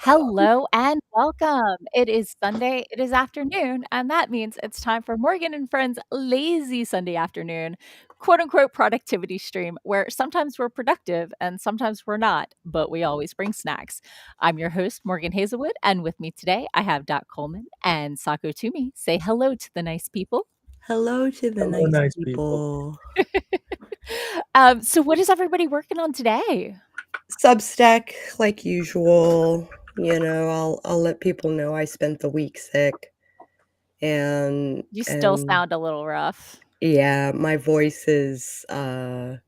Hello and welcome. It is Sunday, it is afternoon, and that means it's time for Morgan and Friends' lazy Sunday afternoon, quote unquote productivity stream, where sometimes we're productive and sometimes we're not, but we always bring snacks. I'm your host, Morgan Hazelwood, and with me today I have Dot Coleman and Sako Toomey. Say hello to the nice people. Hello to the Hello, nice nice people. people. So what is everybody working on today? Substack, like usual. I'll let people know I spent the week sick, and You still and sound a little rough. yeah, my voice is a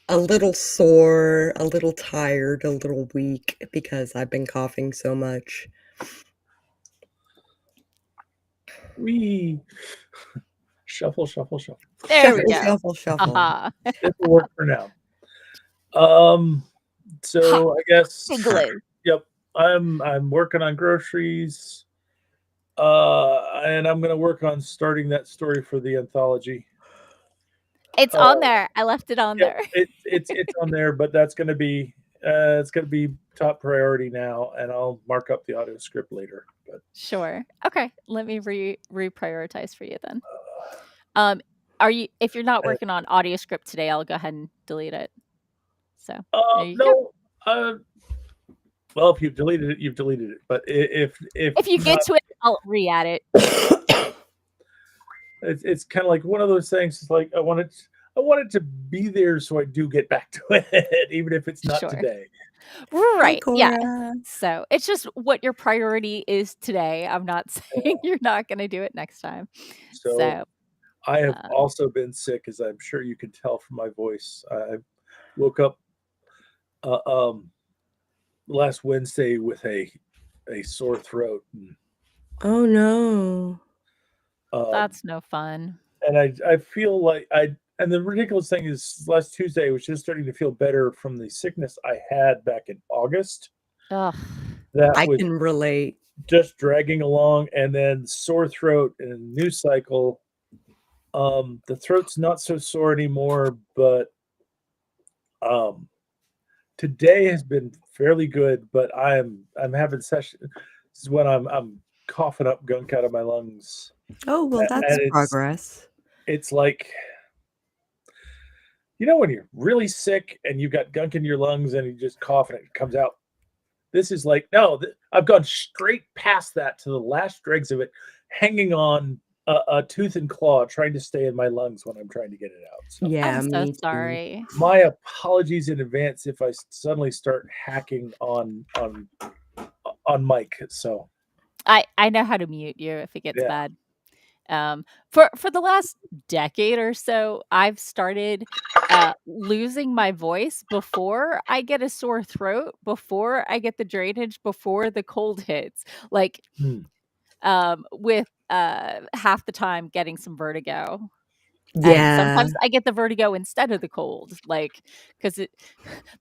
little sore, a little tired, a little weak because I've been coughing so much. We shuffle, shuffle, shuffle. There we Shuffle, go. shuffle, shuffle. This will work for now. Ha! So I guess, Giggly. yep. I'm working on groceries, and I'm gonna work on starting that story for the anthology. It's Uh, on there. I left it on yep, there. it's on there, but that's gonna be it's gonna be top priority now, and I'll mark up the audio script later. But Sure. Okay. Let me reprioritize for you then. Are you if you're not uh, working on audio script today, I'll go ahead and delete it. So there you go. no, well, if you've deleted it, you've deleted it. But if If you get not, to it, I'll re-add it. it's kind of like one of those things. It's like I want it to be there so I do get back to it, even if it's not Sure. today. Hi, Right. Yeah. Cora. So it's just what your priority is today. I'm not saying you're not going to do it next time. So So, I have uh, also been sick, as I'm sure you can tell from my voice. I woke up uh, um, last Wednesday with a sore throat, Oh no. um, that's no fun. and I feel like I. And the ridiculous thing is, last Tuesday I was just starting to feel better from the sickness I had back in August. Ugh. That I was can relate. just dragging along, and then sore throat and a news cycle. The throat's not so sore anymore, but um, today has been fairly good. But I'm having session. This is when I'm coughing up gunk out of my lungs, Oh, well, that's and progress. it's like, when you're really sick and you've got gunk in your lungs and you just cough and it comes out. This is like, no, I've gone straight past that to the last dregs of it, hanging on a tooth and claw, trying to stay in my lungs when I'm trying to get it out. So, Yeah, I'm so me too. sorry. my apologies in advance if I suddenly start hacking on mic. So, I know how to mute you if it gets yeah, bad. For the last decade or so, I've started losing my voice before I get a sore throat, before I get the drainage, before the cold hits. Like hmm, with half the time getting some vertigo. And Yeah. sometimes I get the vertigo instead of the cold, like because it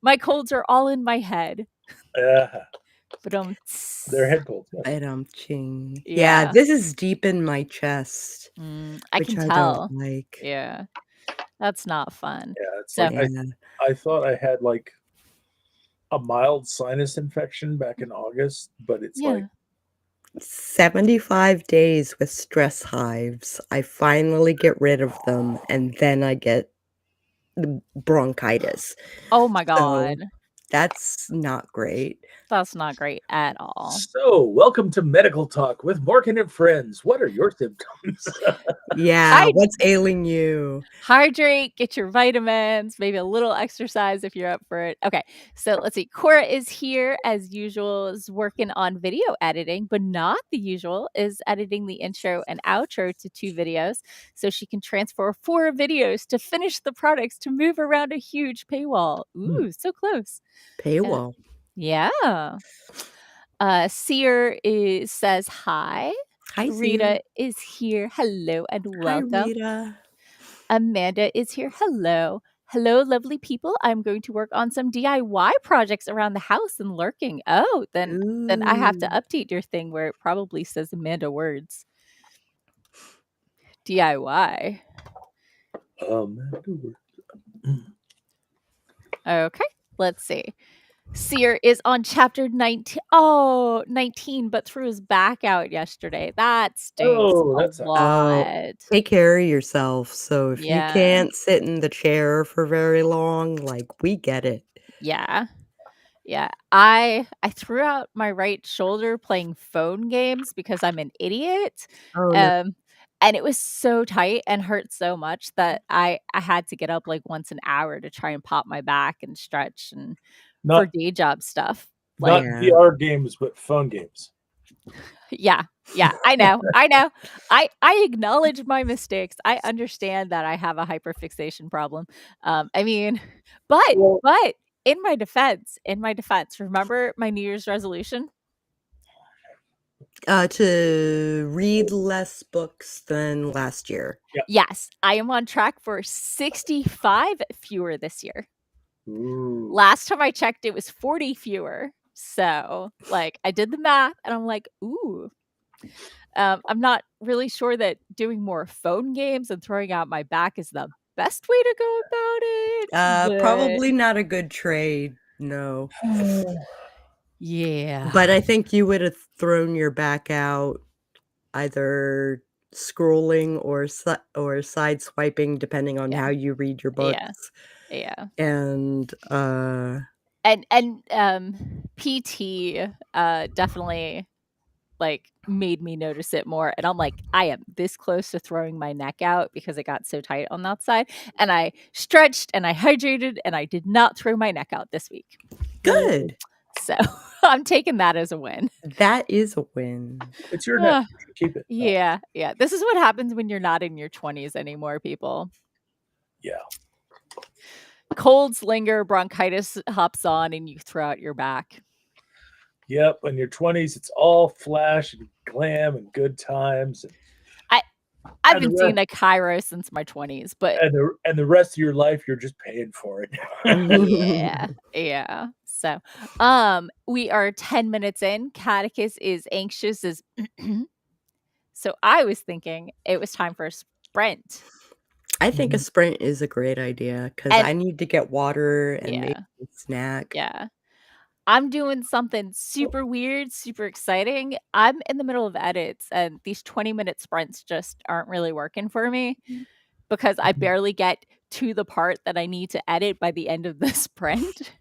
my colds are all in my head. yeah, But they're head colds. Yeah. Ching. Yeah, yeah, this is deep in my chest, I which can I don't tell. like. Yeah, that's not fun. Yeah, it's So like Yeah. I thought I had like a mild sinus infection back in August, but it's like, yeah. 75 days with stress hives. I finally get rid of them, and then I get the bronchitis. Oh my So, god. that's not great. That's not great at all. so welcome to Medical Talk with Morgan and Friends. What are your symptoms? Yeah, Hy what's ailing you? Hydrate, get your vitamins, maybe a little exercise if you're up for it. Okay, so let's see. Cora is here as usual, is working on video editing, but not the usual, is editing the intro and outro to 2 videos so she can transfer 4 videos to finish the products to move around a huge paywall. Hmm. Ooh, so close. Uh, Paywall. yeah. Seer says hi. Hi, Seer. Rita is here. Hello and Hi, welcome. Rita. Amanda is here. Hello. Hello, lovely people. I'm going to work on some DIY projects around the house and lurking. Oh, then I have to Ooh. update your thing where it probably says Amanda words. DIY. Um, Okay, let's see. Seer is on chapter 19. Oh, 19, but threw his back out yesterday. That stinks Oh, a that sucks. Oh, lot. take care of yourself. So if you Yeah. can't sit in the chair for very long, like, we get it. Yeah. Yeah. I threw out my right shoulder playing phone games because I'm an idiot. Oh, no. Um, and it was so tight and hurt so much that I had to get up like once an hour to try and pop my back and stretch and for Not day job stuff. Like, not Yeah. VR games, but phone games. yeah. Yeah, I know. I know. I acknowledge my mistakes. I understand that I have a hyperfixation problem. I mean, but Well, but in my defense, remember my New Year's resolution? To read less books than last year. yeah. Yes, I am on track for 65 fewer this year. Ooh. Last time I checked, it was 40 fewer. So, like, I did the math and I'm like, ooh. I'm not really sure that doing more phone games and throwing out my back is the best way to go about it, but Probably not a good trade, no. yeah. But I think you would have thrown your back out either scrolling or side swiping depending on Yeah, how you read your yeah, books, yeah. and, PT, definitely, like, made me notice it more, and I'm like, "I am this close to throwing my neck out because it got so tight on that side," and I stretched, and I hydrated, and I did not throw my neck out this week. good! So, I'm taking that as a win. That is a win. It's your neck. Ugh, You should keep it. yeah, yeah. This is what happens when you're not in your 20s anymore, people. Yeah. Colds linger, bronchitis hops on, and you throw out your back. Yep. In your 20s, it's all flash and glam and good times. I I've And the been rest seeing a chiro since my 20s, but and the rest of your life, you're just paying for it. yeah, yeah. So, we are 10 minutes in. Catechus is anxious as so I was thinking it was time for a sprint. I think a sprint is a great idea because And I need to get water and maybe yeah, a snack. yeah. I'm doing something super weird, super exciting. I'm in the middle of edits, and these 20-minute sprints just aren't really working for me because I barely get to the part that I need to edit by the end of the sprint.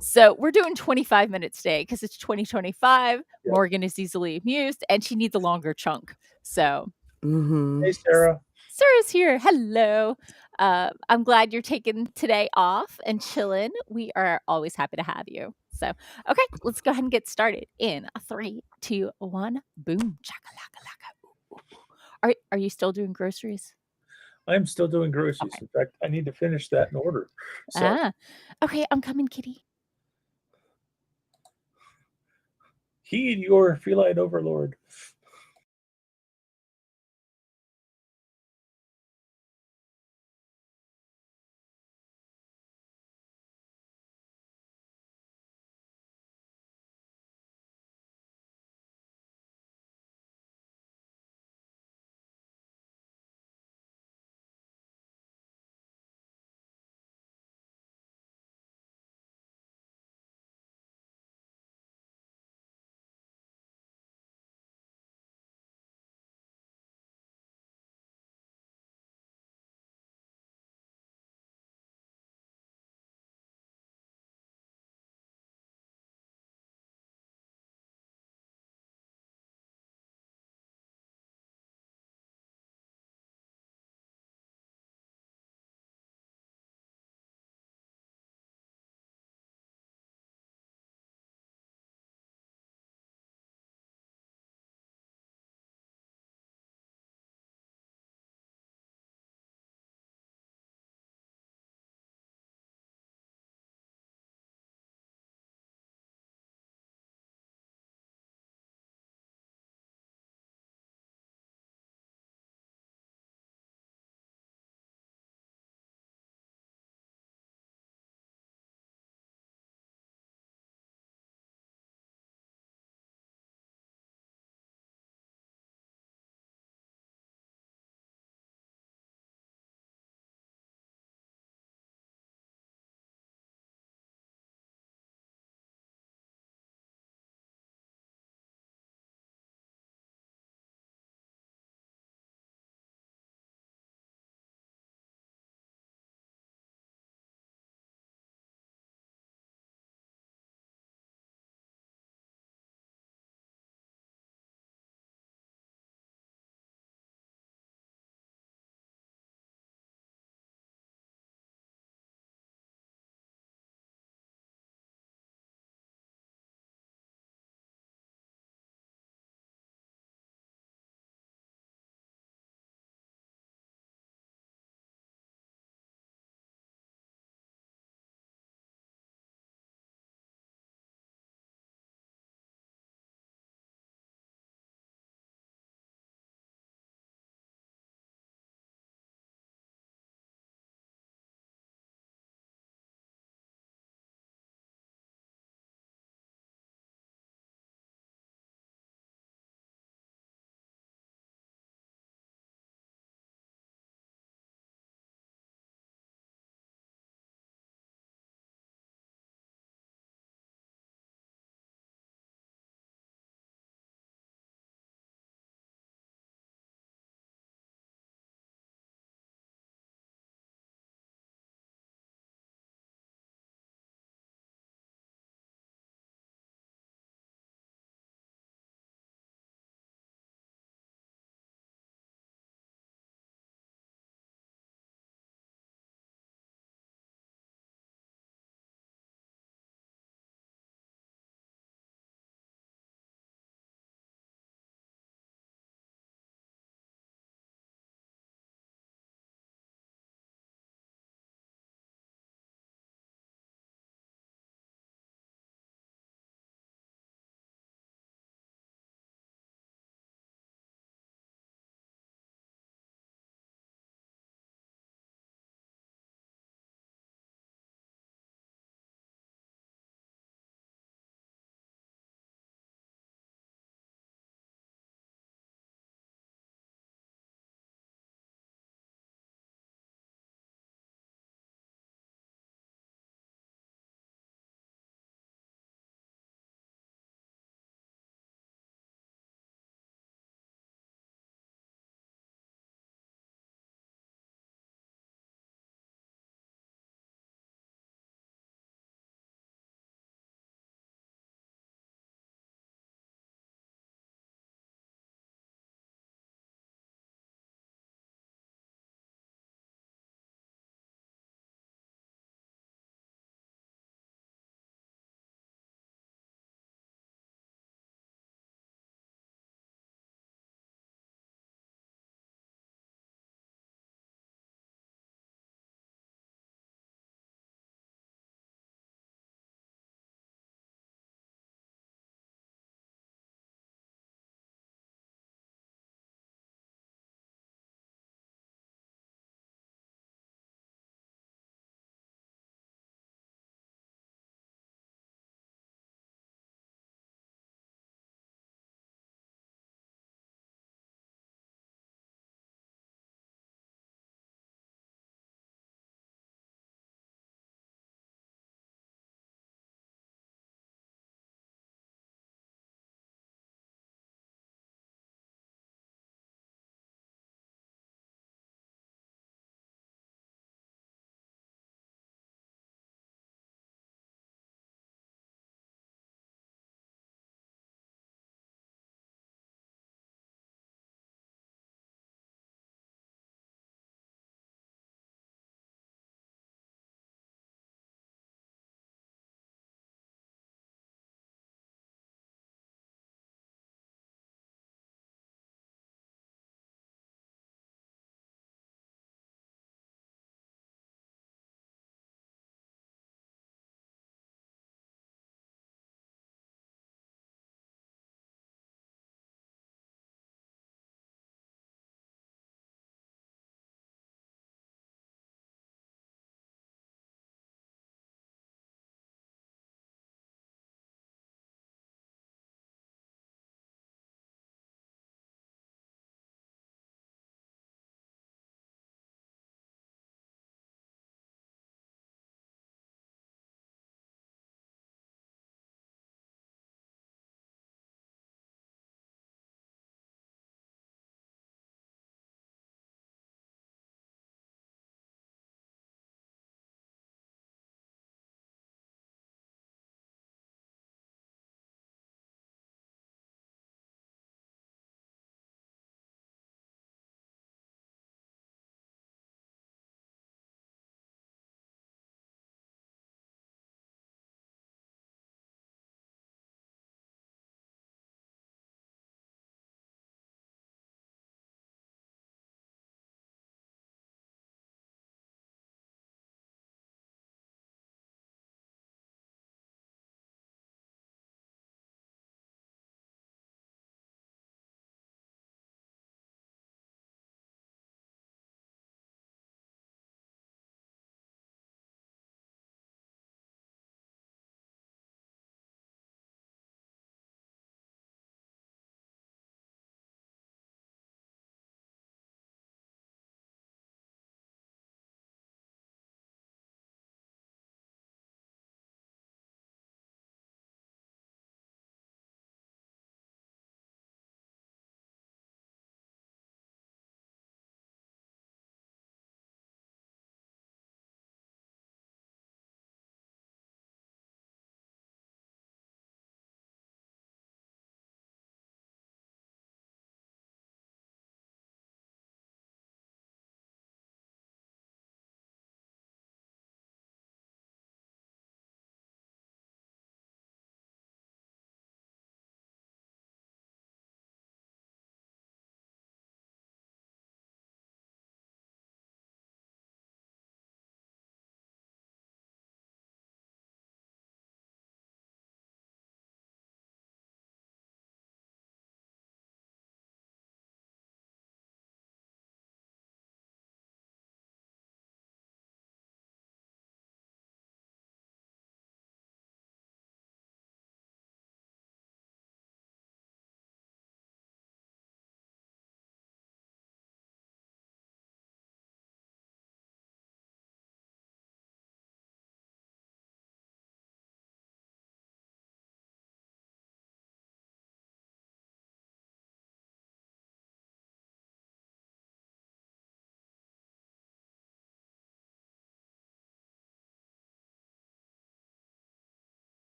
So we're doing 25 minutes today because it's 2025. Yep. Morgan is easily amused, and she needs a longer chunk. So Mhm. Hey, Sarah. Sarah's here. Hello. I'm glad you're taking today off and chilling. We are always happy to have you. So, okay, let's go ahead and get started in a 3, 2, 1. Boom. Chakalaka laka. Ooh, ooh, ooh. Are you still doing groceries? I'm still doing groceries. Okay. In fact, I need to finish that in order. So, Ah. Okay, I'm coming, kitty. heed your feline overlord.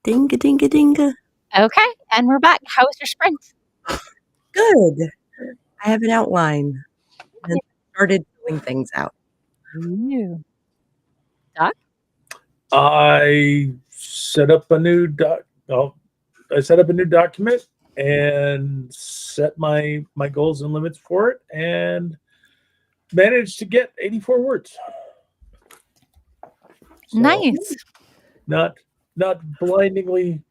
Dinga dinga dinga. Okay, and we're back. How was your sprint? Good. I have an outline and started filling things out. Ooh. Doc? I set up a new I set up a new document and set my goals and limits for it, and managed to get 84 words. So Nice. not blindingly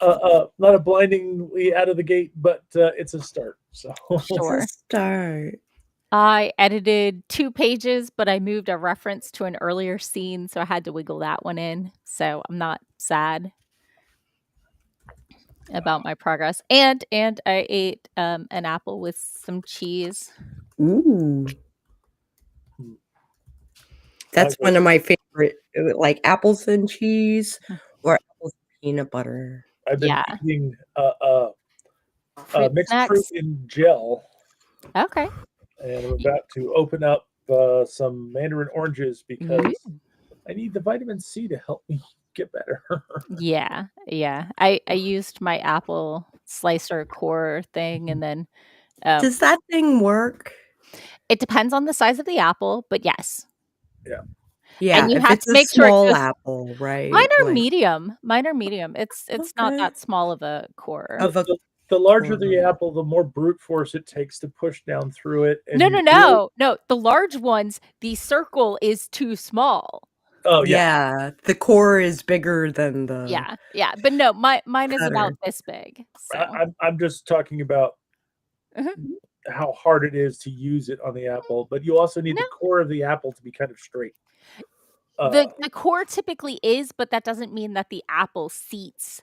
not a blindingly out of the gate, but it's a start. So Sure. It's a start. I edited 2 pages, but I moved a reference to an earlier scene, so I had to wiggle that one in. So I'm not sad about my progress. And I ate an apple with some cheese. Ooh. That's Okay. one of my favorite, like apples and cheese or apples and peanut butter. I've been Yeah. eating Fruit mixed snacks. fruit in gel, Okay. and I'm about to open up some mandarin oranges because I need the vitamin C to help me get better. Yeah. Yeah. I used my apple slicer core thing, and then Does that thing work? it depends on the size of the apple, but yes. Yeah. Yeah, And you if have it's to a make sure it small goes. apple, right? Mine are Like medium. Mine are medium. It's not Okay. that small of a core. Of a The larger the core. apple, the more brute force it takes to push down through it. And No, you no, really, no. No, the large ones, the circle is too small. oh yeah, Yeah, the core is bigger than the Yeah. Yeah. But no, mine is cutter. about this big. So I'm just talking about Mhm. how hard it is to use it on the apple, but you also need No, the core of the apple to be kind of straight. the core typically is, but that doesn't mean that the apple seats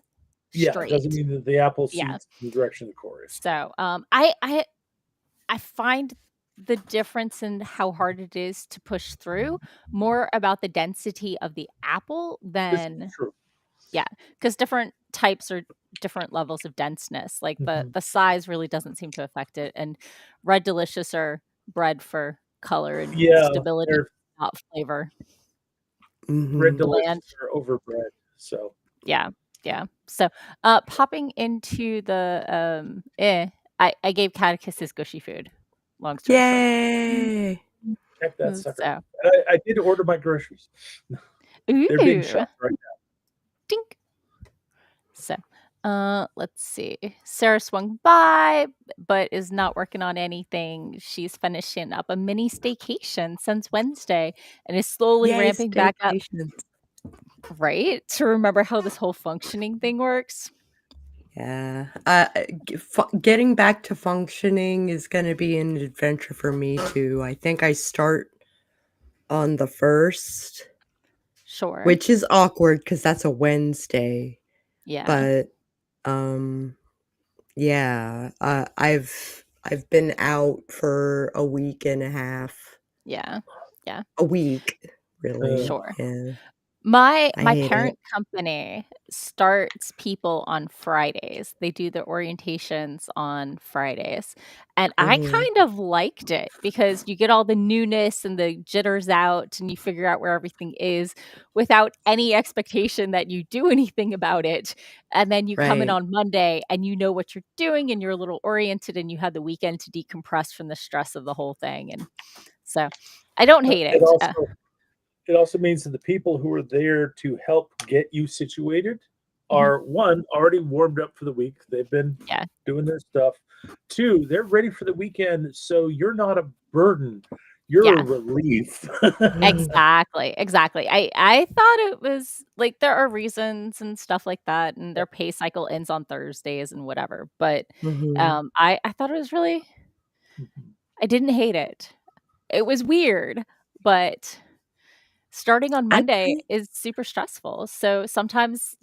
Yeah, it doesn't straight. mean that the apple Yeah. seats in the direction the core is. So I find the difference in how hard it is to push through more about the density of the apple This is than true. yeah, because different types are different levels of denseness. Like Mhm. the size really doesn't seem to affect it. And Red Delicious are bred for color and Yeah, stability, they're not flavor. Red Mhm. Bland. Delicious are overbred. So Yeah. Yeah. So popping into the I gave Catechus gushy food. Long story short. Yay! check that sucker. So And I did order my groceries. They're being ooh. shipped right now. Dink. So, let's see. Sarah swung by, but is not working on anything. She's finishing up a mini staycation since Wednesday and is slowly Yay, ramping back up, staycations. right? To remember how this whole functioning thing works. Yeah. Getting back to functioning is gonna be an adventure for me too. I think I start on the 1st, Sure. which is awkward because that's a Wednesday. Yeah. But, yeah, I've been out for a week and a half. Yeah. Yeah. A week, really, Sure. yeah. My I my hate it. parent company starts people on Fridays. They do the orientations on Fridays. And I Mhm. kind of liked it because you get all the newness and the jitters out and you figure out where everything is without any expectation that you do anything about it. And then you come in Right. on Monday and you know what you're doing and you're a little oriented and you had the weekend to decompress from the stress of the whole thing. And so I don't hate It it. also means that the people who are there to help get you situated Mhm. are one already warmed up for the week. They've been Yeah. doing their stuff. Two, they're ready for the weekend, so you're not a burden. You're a Yeah. relief. Exactly, exactly. I thought it was like, there are reasons and stuff like that, and their pay cycle ends on Thursdays and whatever, but, Mhm. I thought it was really I didn't hate it. It was weird, but starting on I Monday think is super stressful, so sometimes,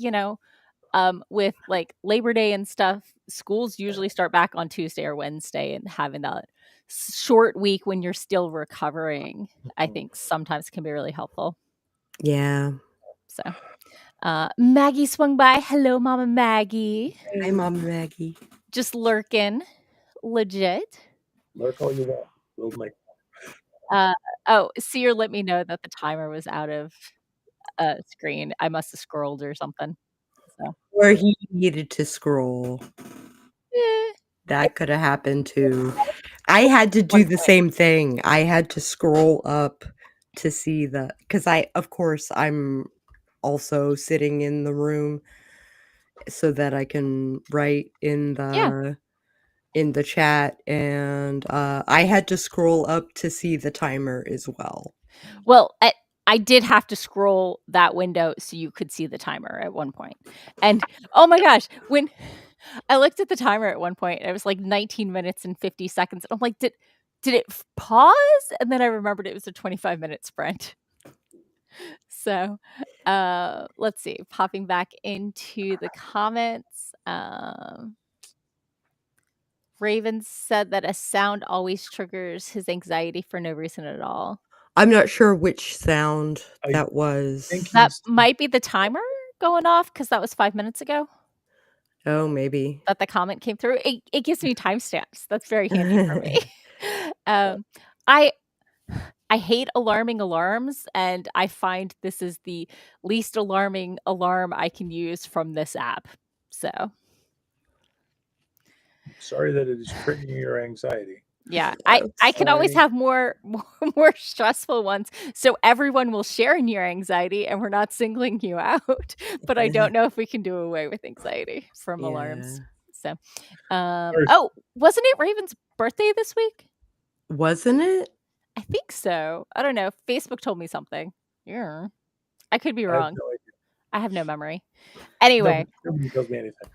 with, like, Labor Day and stuff, schools usually start back on Tuesday or Wednesday, and having that short week when you're still recovering, I think sometimes can be really helpful, yeah. so Maggie swung by. Hello, Mama Maggie. Hi, Mom Maggie. Just lurking. Legit. Lurk all you want. We'll make Uh, oh, Seer let me know that the timer was out of screen. I must have scrolled or something. So, Or he needed to scroll. eh, That could have happened too. I had to do one the point. same thing. I had to scroll up to see because of course, I'm also sitting in the room so that I can write Yeah. in the chat, and I had to scroll up to see the timer as well. Well, I did have to scroll that window so you could see the timer at one point. And oh my gosh, when I looked at the timer at one point, it was like 19 minutes and 50 seconds. And I'm like, did it pause? And then I remembered it was a 25-minute sprint. So, let's see. Popping back into the comments. Raven said that a sound always triggers his anxiety for no reason at all. I'm not sure which sound I that was. think That he's might be the timer going off because that was 5 minutes ago Oh, maybe. that the comment came through. It gives me timestamps. That's very handy for me. I I hate alarming alarms, and I find this is the least alarming alarm I can use from this app. So, sorry that it is triggering your anxiety. yeah, I'm I can always sorry. have more stressful ones, so everyone will share in your anxiety, and we're not singling you out. But I don't know if we can do away with anxiety from alarms. Yeah. So, Or- oh, wasn't it Raven's birthday this week? Wasn't it? I think so. I don't know. Facebook told me something. Yeah, I could be I have wrong. no idea. I have no memory. Anyway, Nobody tells me anything.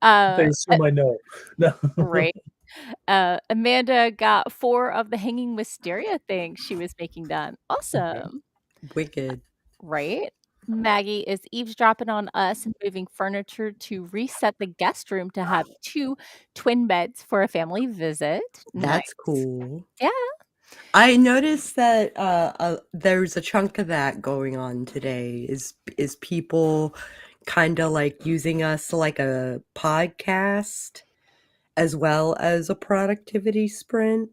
They assume I know. No. right. Amanda got 4 of the hanging wisteria things she was making done. Awesome. Wicked. Right? Maggie is eavesdropping on us and moving furniture to reset the guest room to have 2 twin beds for a family visit. That's Nice. cool. Yeah. I noticed that there's a chunk of that going on today. Is people kind of like using us like a podcast as well as a productivity sprint?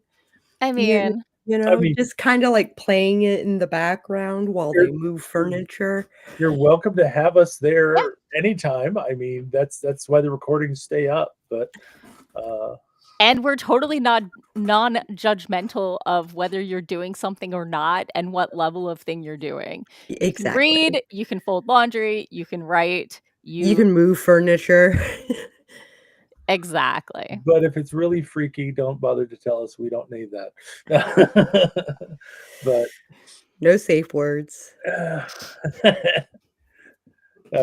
I mean, Just kind of like playing it in the background while they move furniture. You're welcome to have us there Yeah. anytime. I mean, that's why the recordings stay up. But and we're totally not non-judgmental of whether you're doing something or not and what level of thing you're doing. You can Exactly. read, you can fold laundry, you can write, You can move furniture. Exactly. but if it's really freaky, don't bother to tell us. We don't need that. But No safe words.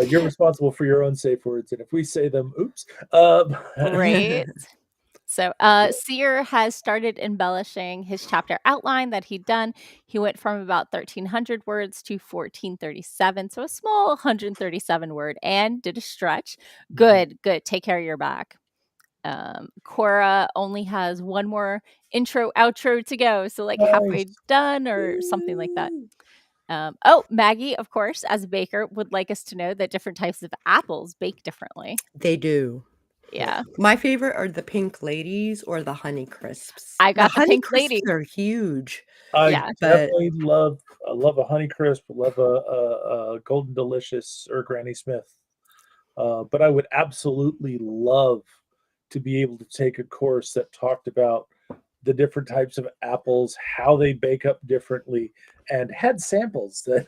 you're responsible for your own safe words, and if we say them, oops. Right. So, Seer has started embellishing his chapter outline that he'd done. He went from about 1,300 words to 1,437, so a small 137 word, and did a stretch. Good. Take care of your back. Cora only has one more intro outro to go, so like halfway done or something like that. Maggie, of course, as a baker, would like us to know that different types of apples bake differently. They do. Yeah. My favorite are the Pink Ladies or the Honey Crisps. I got the Honey Pink Lady. Crisps are huge. I definitely love a Honey Crisp, love a Golden Delicious or Granny Smith. But I would absolutely love to be able to take a course that talked about the different types of apples, how they bake up differently, and had samples that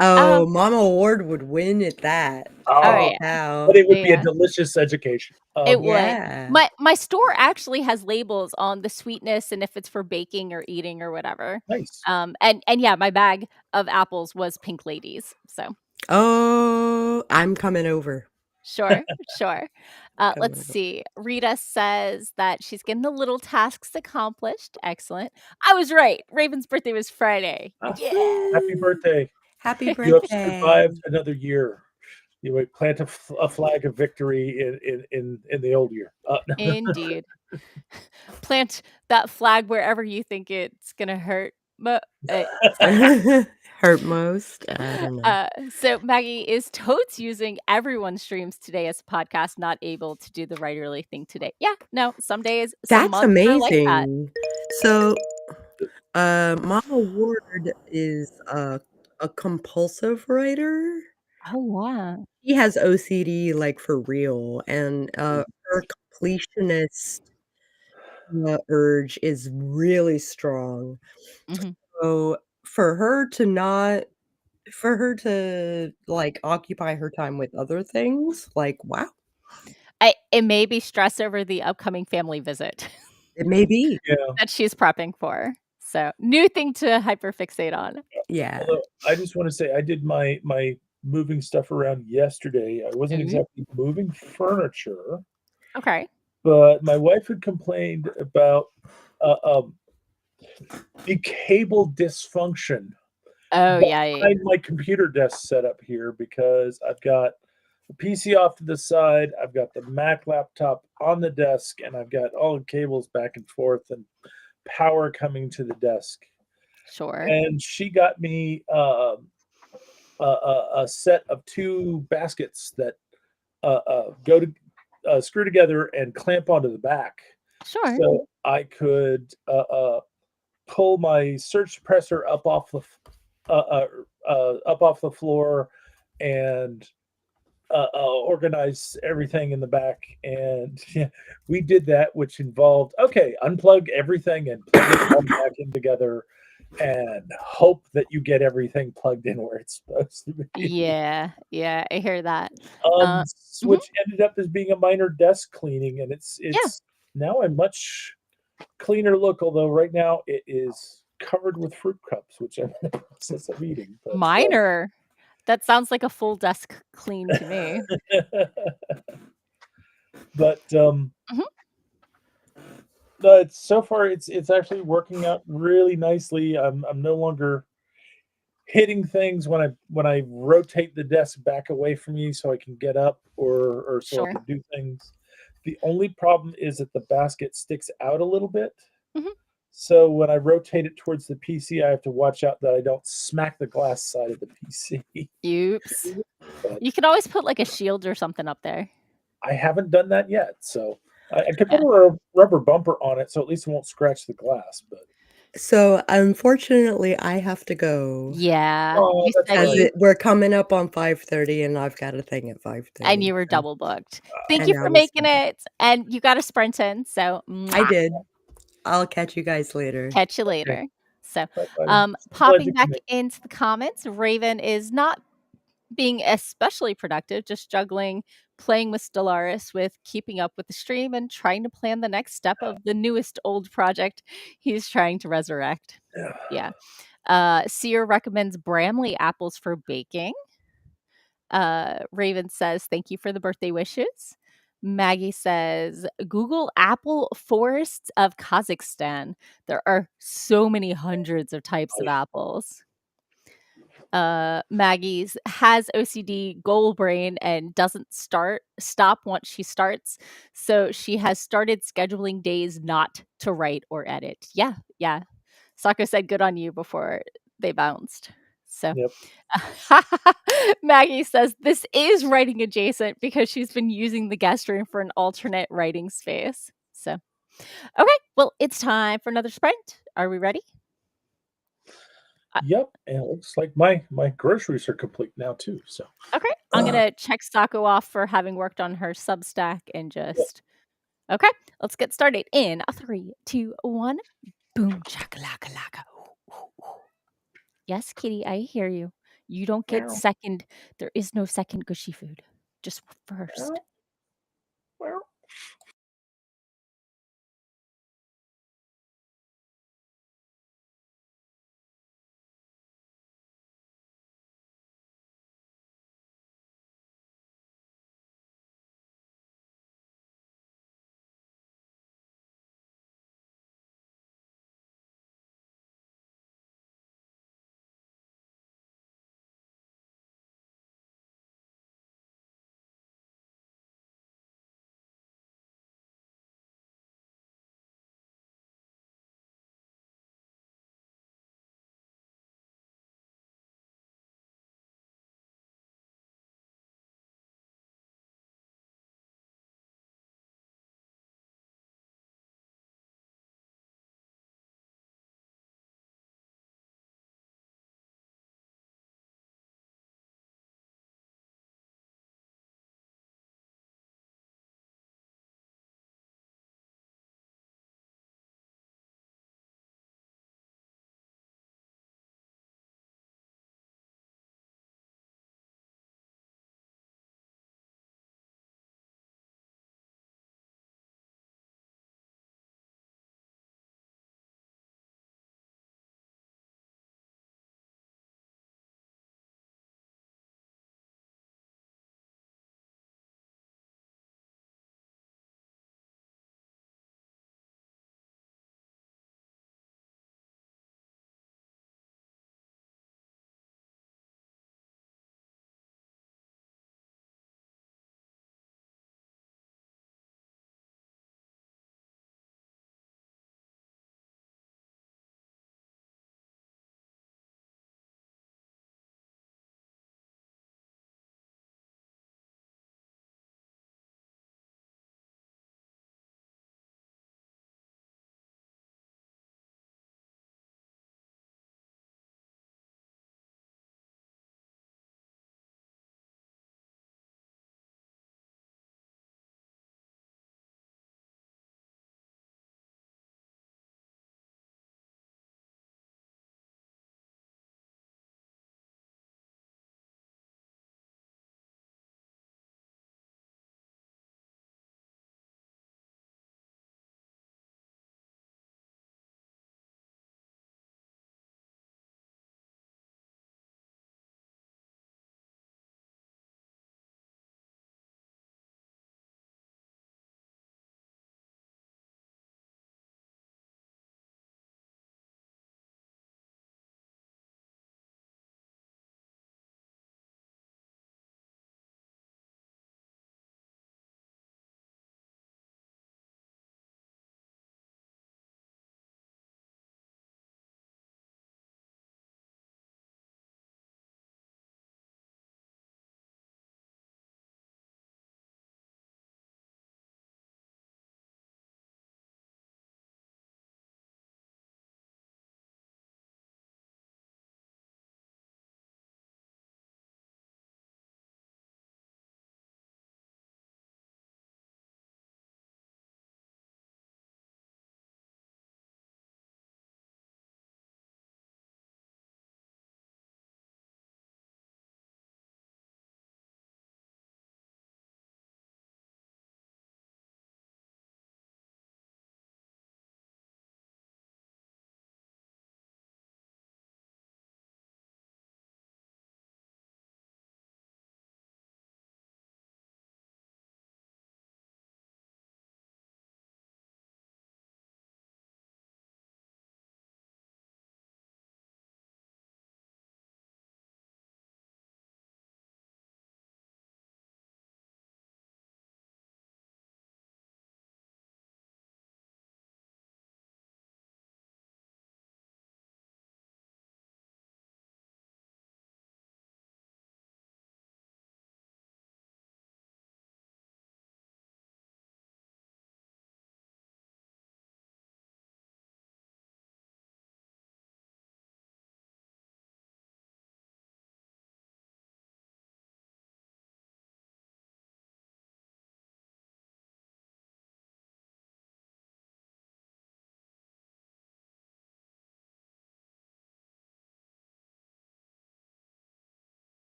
Mama Ward would win at that. Yeah. But it would be a delicious education. It would. My store actually has labels on the sweetness and if it's for baking or eating or whatever. Nice. And yeah, my bag of apples was Pink Ladies. So. Oh, I'm coming over. Sure. Let's see. Rita says that she's getting the little tasks accomplished. Excellent. I was right. Raven's birthday was Friday. Yeah. Happy birthday. Happy birthday. You have survived another year. You would plant a flag of victory in the old year. Indeed. Plant that flag wherever you think it's going to hurt. Hurt most? I don't know. So Maggie is totes using everyone's streams today as a podcast, not able to do the writerly thing today. Yeah, no, some days, some That's months are amazing. like that. So, Mama Ward is a compulsive writer. Oh, wow. She has OCD, like, for real, and, her completionist, urge is really strong. Mhm. So, for her to not for her to, like, occupy her time with other things, like, wow, It may be stress over the upcoming family visit it may be. Yeah. that she's prepping for. So, new thing to hyperfixate on. Yeah. Although, I just wanna say I did my moving stuff around yesterday. I wasn't Ooh, exactly moving furniture, okay. but my wife had complained about, uh, um, the cable dysfunction Oh, yeah, yeah, behind my computer desk setup here because I've got the PC off to the side, I've got the Mac laptop on the desk, and I've got all the cables back and forth and power coming to the desk. sure. And she got me, a set of 2 baskets that, go to screw together and clamp onto the back, Sure. so I could, pull my surge suppressor up off the floor and, organize everything in the back, and yeah, we did that, which involved, okay, unplug everything and plug it all back in together and hope that you get everything plugged in where it's supposed to be. Yeah, yeah, I hear that. Uh, mhm, Which ended up as being a minor desk cleaning, and yeah, it's now a much cleaner look, although right now it is covered with fruit cups, which I'm in the process of eating, but, minor. That sounds like a full desk clean to me. but, Mhm, no, it's so far it's actually working out really nicely. I'm no longer hitting things when I rotate the desk back away from me so I can get up or so I sure. can do things. The only problem is that the basket sticks out a little bit. Mhm. So when I rotate it towards the PC, I have to watch out that I don't smack the glass side of the PC. Oops. But You can always put, like, a shield or something up there. I haven't done that yet. So I could put Yeah. a rubber bumper on it so at least it won't scratch the glass. But So, unfortunately, I have to go Yeah, oh, you that's said all as right. you we're coming up on 5:30 and I've got a thing at and 5:30, you were so double booked. Thank you and I for was making it, and you got a sprint in, so I mwah, did. I'll catch you guys later. catch you Okay. later. So, Bye bye. So glad popping you can back make. into the comments, Raven is not being especially productive, just juggling playing with Stellaris with keeping up with the stream and trying to plan the next step of the newest old project he's trying to resurrect. Yeah. Yeah. Seer recommends Bramley apples for baking. Raven says, "Thank you for the birthday wishes." Maggie says, "Google apple forests of Kazakhstan. There are so many hundreds of types Oh, of yeah. apples." Maggie's has OCD goal brain and doesn't stop once she starts. So she has started scheduling days not to write or edit. Yeah, yeah. Sako said good on you before they bounced. So Yep. Maggie says this is writing adjacent because she's been using the guest room for an alternate writing space. So, okay, well, it's time for another sprint. Are we ready? Uh, Yep. And it looks like my groceries are complete now too. So okay, I'm gonna check Sako off for having worked on her Substack and yep. just okay. Let's get started in a three, two, one. Boom, chakalaka laka. Ooh, ooh, ooh. Yes, kitty, I hear you. You don't get Meow, second. There is no second gushy food. Just first. meow, meow.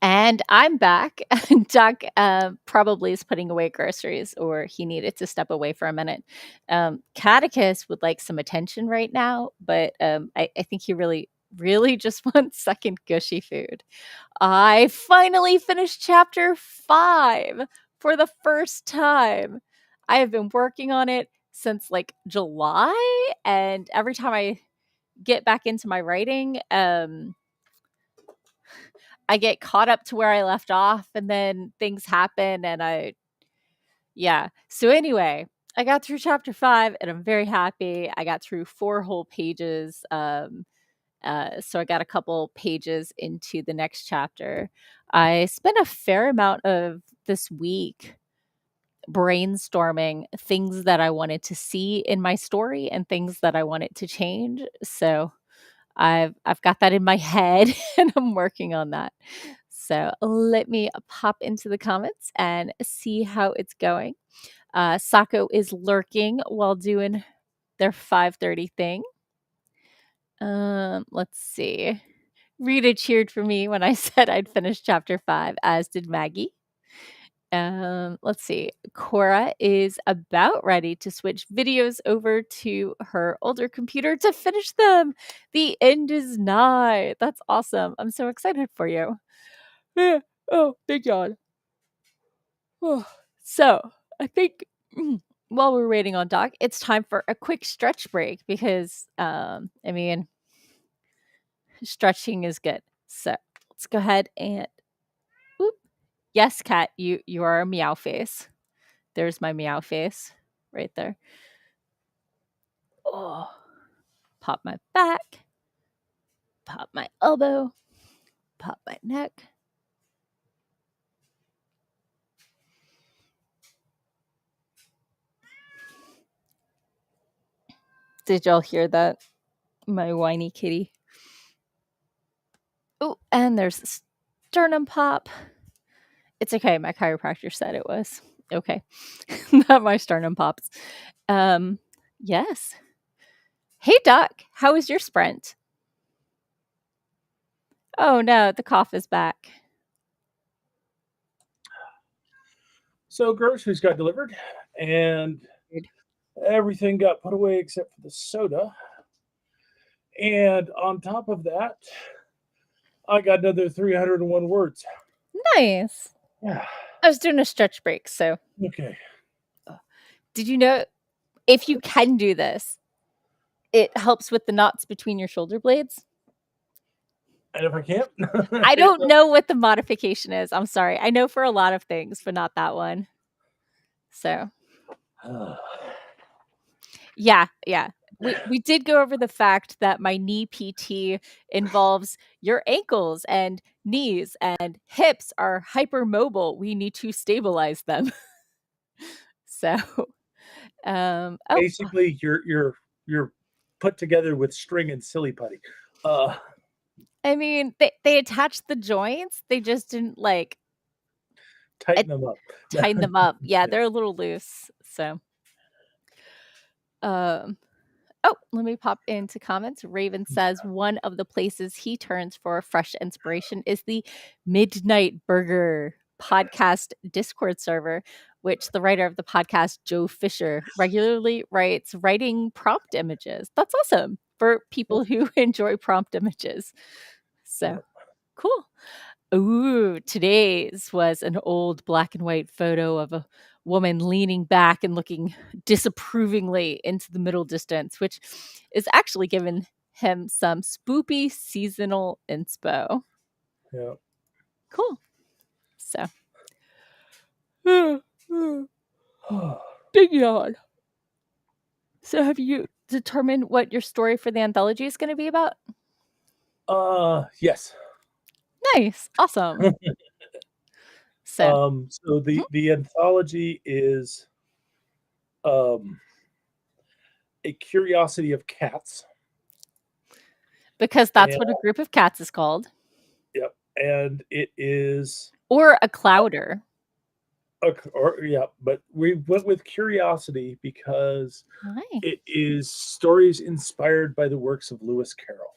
And I'm back. Doc probably is putting away groceries, or he needed to step away for a minute. Catechus would like some attention right now, but I think he really, really just wants second gushy food. I finally finished chapter 5 for the first time. I have been working on it since like July, and every time I get back into my writing, I get caught up to where I left off, and then things happen, and yeah. So anyway, I got through chapter 5, and I'm very happy. I got through 4 whole pages. So I got a couple pages into the next chapter. I spent a fair amount of this week brainstorming things that I wanted to see in my story and things that I wanted to change. So I've got that in my head and I'm working on that. So let me pop into the comments and see how it's going. Sako is lurking while doing their 5:30 thing. Let's see. Rita cheered for me when I said I'd finished chapter 5, as did Maggie. Let's see. Cora is about ready to switch videos over to her older computer to finish them. The end is nigh. That's awesome. I'm so excited for you. Oh, thank God. So, I think while we're waiting on Doc, it's time for a quick stretch break because, stretching is good. So, let's go ahead and whoop. Yes, cat, you are a meow face. There's my meow face right there. Oh, pop my back, pop my elbow, pop my neck. Did y'all hear that? My whiny kitty. Oh, and there's a sternum pop. It's okay. My chiropractor said it was okay. Not my sternum pops. Yes. Hey, Doc, how was your sprint? Oh no, the cough is back. So groceries got delivered, and everything got put away except for the soda. And on top of that, I got another 301 words. Nice. Yeah. I was doing a stretch break, so. Okay. Did you know if you can do this, it helps with the knots between your shoulder blades? And if I can't, I don't know what the modification is. I'm sorry. I know for a lot of things, but not that one. So, yeah. We did go over the fact that my knee PT involves your ankles and knees and hips are hypermobile. We need to stabilize them. So, basically, you're put together with string and silly putty. I mean, they attached the joints. They just didn't like tighten them up. Tighten them up. Yeah, they're a little loose. So, oh, let me pop into comments. Raven says one of the places he turns for fresh inspiration is the Midnight Burger podcast Discord server, which the writer of the podcast, Joe Fisher, regularly writes writing prompt images. That's awesome for people who enjoy prompt images. So cool. Ooh, today's was an old black and white photo of a woman leaning back and looking disapprovingly into the middle distance, which is actually giving him some spoopy seasonal inspo. Yeah. Cool. So. Big yawn. So have you determined what your story for the anthology is going to be about? Yes. Nice. Awesome. So the anthology is a curiosity of cats. Because that's what a group of cats is called. Yep. And it is or a clouder. But we went with curiosity because nice. It is stories inspired by the works of Lewis Carroll.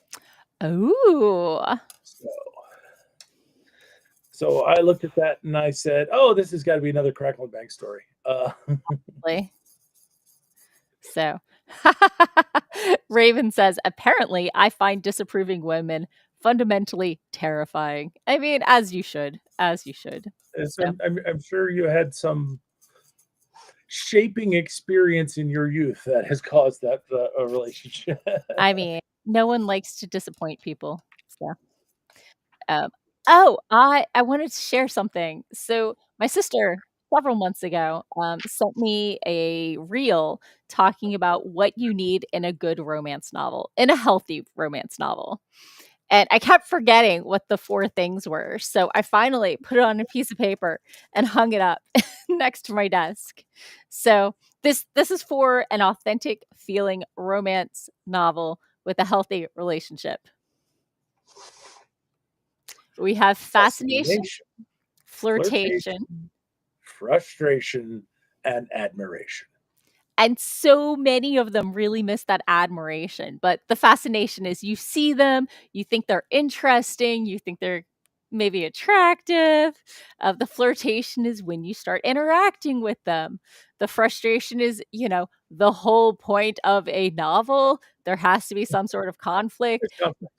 Oh. So I looked at that and I said, "Oh, this has got to be another Crackle and Bang story." Like, so Raven says, apparently, I find disapproving women fundamentally terrifying. I mean, as you should, as you should. So So, I'm sure you had some shaping experience in your youth that has caused that a relationship. I mean, no one likes to disappoint people. So, um, oh, I wanted to share something. So, my sister several months ago sent me a reel talking about what you need in a good romance novel, in a healthy romance novel. And I kept forgetting what the 4 things were, so I finally put it on a piece of paper and hung it up next to my desk. So, this is for an authentic feeling romance novel with a healthy relationship. We have fascination, Fascination, flirtation, flirtation, frustration, and admiration. and so many of them really miss that admiration, but the fascination is you see them, you think they're interesting, you think they're maybe attractive. The flirtation is when you start interacting with them. The frustration is, the whole point of a novel. There has to be some sort of conflict. There's conflict.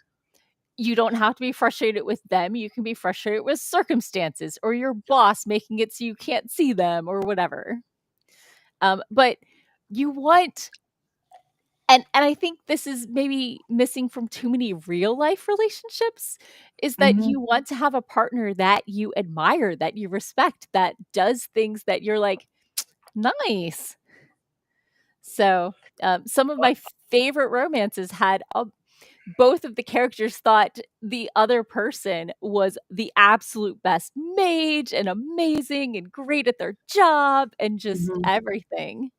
You don't have to be frustrated with them. You can be frustrated with circumstances or your boss making it so you can't see them or whatever. But you want, and I think this is maybe missing from too many real life relationships, is that Mhm. you want to have a partner that you admire, that you respect, that does things that you're like, nice. So, some of Uh, my favorite romances had both of the characters thought the other person was the absolute best mage and amazing and great at their job and just mhm. everything.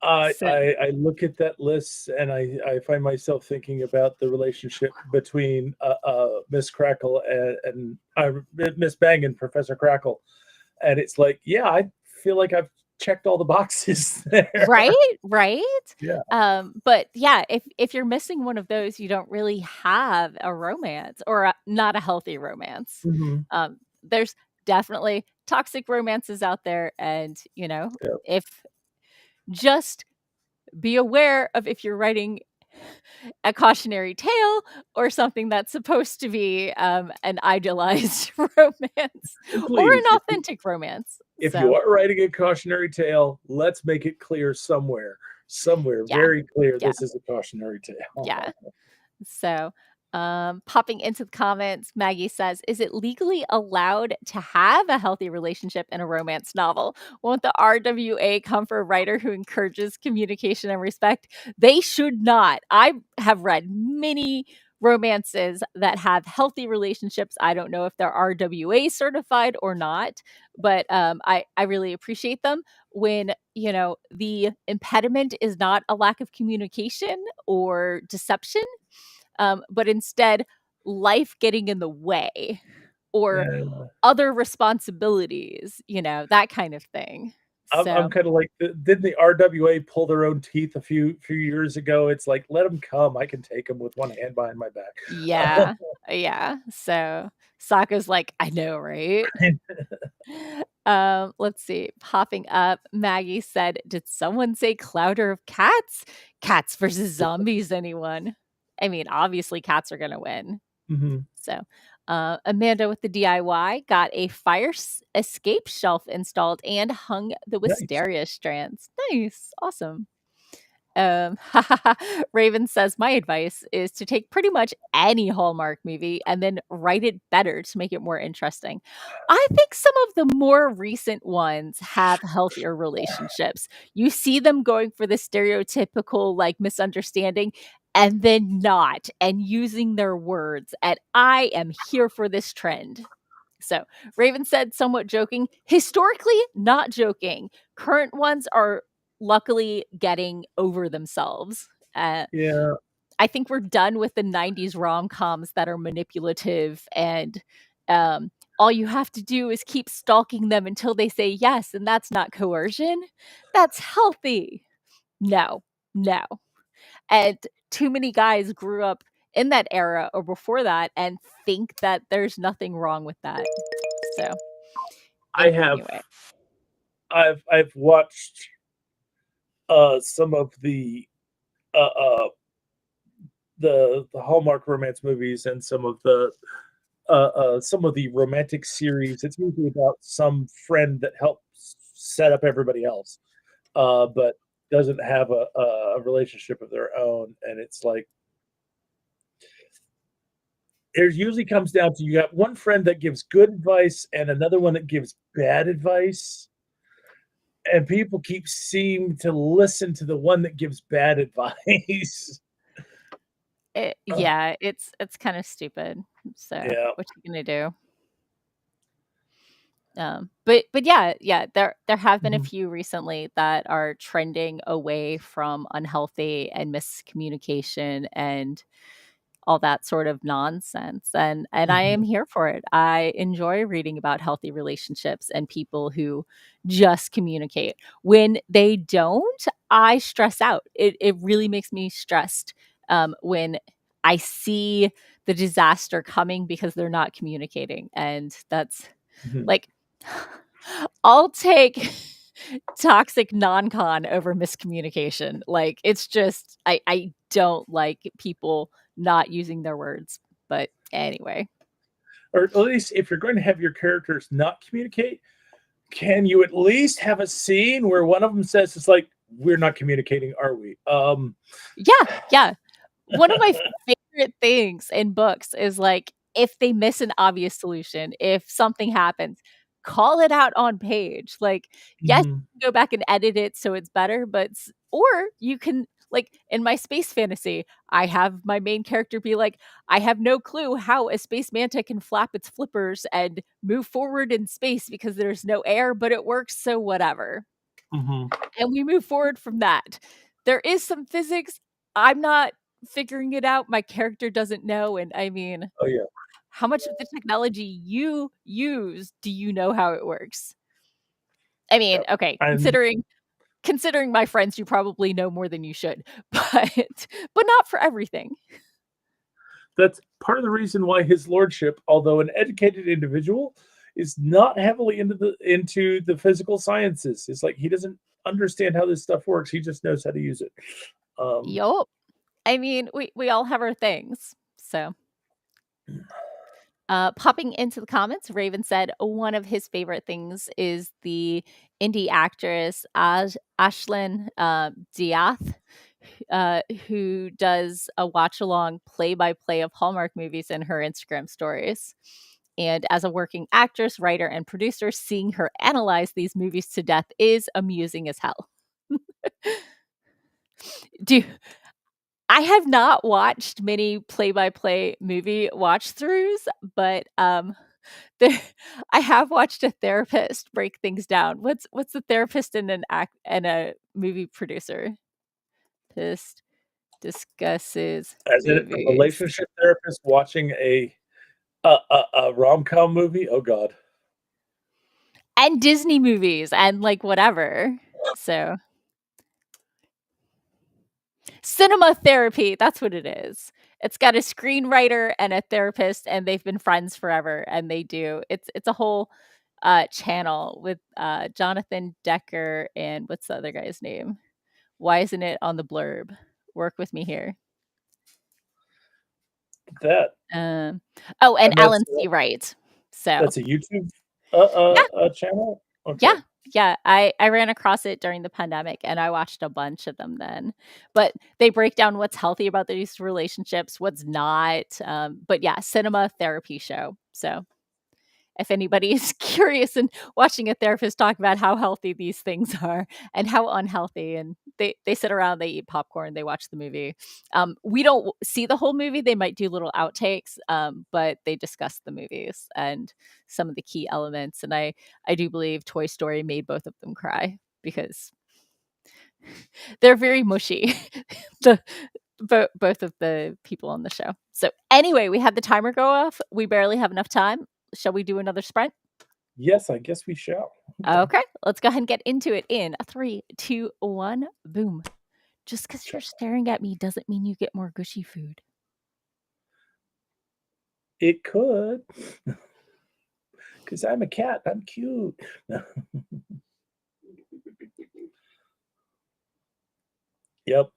I, So, I I look at that list and I find myself thinking about the relationship between Miss Crackle and Miss Bang and Professor Crackle, and it's like, yeah, I feel like I've checked all the boxes there. right, right. Yeah. But yeah, if you're missing one of those, you don't really have a romance or not a healthy romance. Mhm. There's definitely toxic romances out there, and Yeah. if just be aware of if you're writing a cautionary tale or something that's supposed to be an idealized romance And or an please, authentic romance. if you So are writing a cautionary tale, let's make it clear somewhere yeah, very clear yeah, this is a cautionary yeah. tale. So, popping into the comments, Maggie says, "Is it legally allowed to have a healthy relationship in a romance novel? Won't the RWA come for a writer who encourages communication and respect? They should not. I have read many romances that have healthy relationships. I don't know if they're RWA certified or not, but I really appreciate them when the impediment is not a lack of communication or deception, but instead life getting in the way or Yeah. other responsibilities, that kind of thing. I'm So, kinda like, didn't the RWA pull their own teeth a few years ago? It's like, "Let them come, I can take them with one hand behind my back." yeah, yeah. So, Sokka's like, I know, right? Let's see. Popping up, Maggie said, "Did someone say Clouder of Cats? Cats versus zombies, anyone?" I mean, obviously cats are gonna win. Mhm. So, Amanda with the DIY got a fire escape shelf installed and hung the Nice. wisteria strands. Nice. Awesome. Um, Raven says, my advice is to take pretty much any Hallmark movie and then write it better to make it more interesting. I think some of the more recent ones have healthier relationships. You see them going for the stereotypical, like, misunderstanding and then not, and using their words. And I am here for this trend. So, Raven said, somewhat joking, historically, not joking. Current ones are luckily getting over themselves. Yeah. I think we're done with the 90s rom-coms that are manipulative and um, all you have to do is keep stalking them until they say yes, and that's not coercion. That's healthy. No, no. And too many guys grew up in that era or before that and think that there's nothing wrong with that. So I have anyway. I've watched some of uh, uh the Hallmark romance movies and some of the romantic series. It's usually about some friend that helps set up everybody else, but doesn't have a relationship of their own. And it's like it usually comes down to you got one friend that gives good advice and another one that gives bad advice. And people seem to listen to the one that gives bad advice. Yeah, it's kind of stupid. So Yeah. what you gonna do? But yeah, there have been a Mhm. few recently that are trending away from unhealthy and miscommunication and all that sort of nonsense, and I am Mhm. here for it. I enjoy reading about healthy relationships and people who just communicate. When they don't, I stress out. It really makes me stressed when I see the disaster coming because they're not communicating, and that's Mhm. like I'll take toxic non-con over miscommunication. Like, it's just I don't like people not using their words. But anyway. Or at least if you're going to have your characters not communicate, can you at least have a scene where one of them says, "It's like we're not communicating, are we?" Yeah, yeah. One of my favorite things in books is, like, if they miss an obvious solution, if something happens, call it out on page. Like, yes, Mhm. you can go back and edit it so it's better, but s or you can like, in my space fantasy, I have my main character be like, "I have no clue how a space manta can flap its flippers and move forward in space because there's no air, but it works, so whatever." Mhm. And we move forward from that. There is some physics. I'm not figuring it out. My character doesn't know. And I mean, Oh, yeah. how much of the technology you use do you know how it works? I mean, Yep. okay, And considering my friends, you probably know more than you should, but not for everything. that's part of the reason why his lordship, although an educated individual, is not heavily into the physical sciences. It's like he doesn't understand how this stuff works. He just knows how to use it. Um, Yup. I mean, we all have our things. So popping into the comments, Raven said one of his favorite things is the indie actress Ashlyn Diath, who does a watch along play by play of Hallmark movies in her Instagram stories. And as a working actress, writer, and producer, seeing her analyze these movies to death is amusing as hell. Do I have not watched many play by play movie watch throughs, but there, I have watched a therapist break things down. What's the therapist and an act and a movie producer? Pist discusses as in a movies relationship therapist watching a rom-com movie. Oh God. and Disney movies and like whatever. So cinema therapy, that's what it is. It's got a screenwriter and a therapist, and they've been friends forever, and they do it's a whole channel with Jonathan Decker and what's the other guy's name? Why isn't it on the blurb? Work with me here. That Oh, and and Alan C. Wright. So that's a YouTube yeah, channel. Okay. yeah, yeah. I ran across it during the pandemic, and I watched a bunch of them then. But they break down what's healthy about these relationships, what's not. But yeah, cinema therapy show. So if anybody is curious and watching a therapist talk about how healthy these things are and how unhealthy, and they sit around, they eat popcorn, they watch the movie. We don't see the whole movie. They might do little outtakes, but they discuss the movies and some of the key elements. And I do believe Toy Story made both of them cry because they're very mushy. the both of the people on the show. So anyway, we had the timer go off. We barely have enough time. Shall we do another sprint? Yes, I guess we shall. Okay. Okay, let's go ahead and get into it in 3, 2, 1, boom. Just because you're staring at me doesn't mean you get more gushy food. It could, because 'cause I'm a cat, I'm cute. Yep.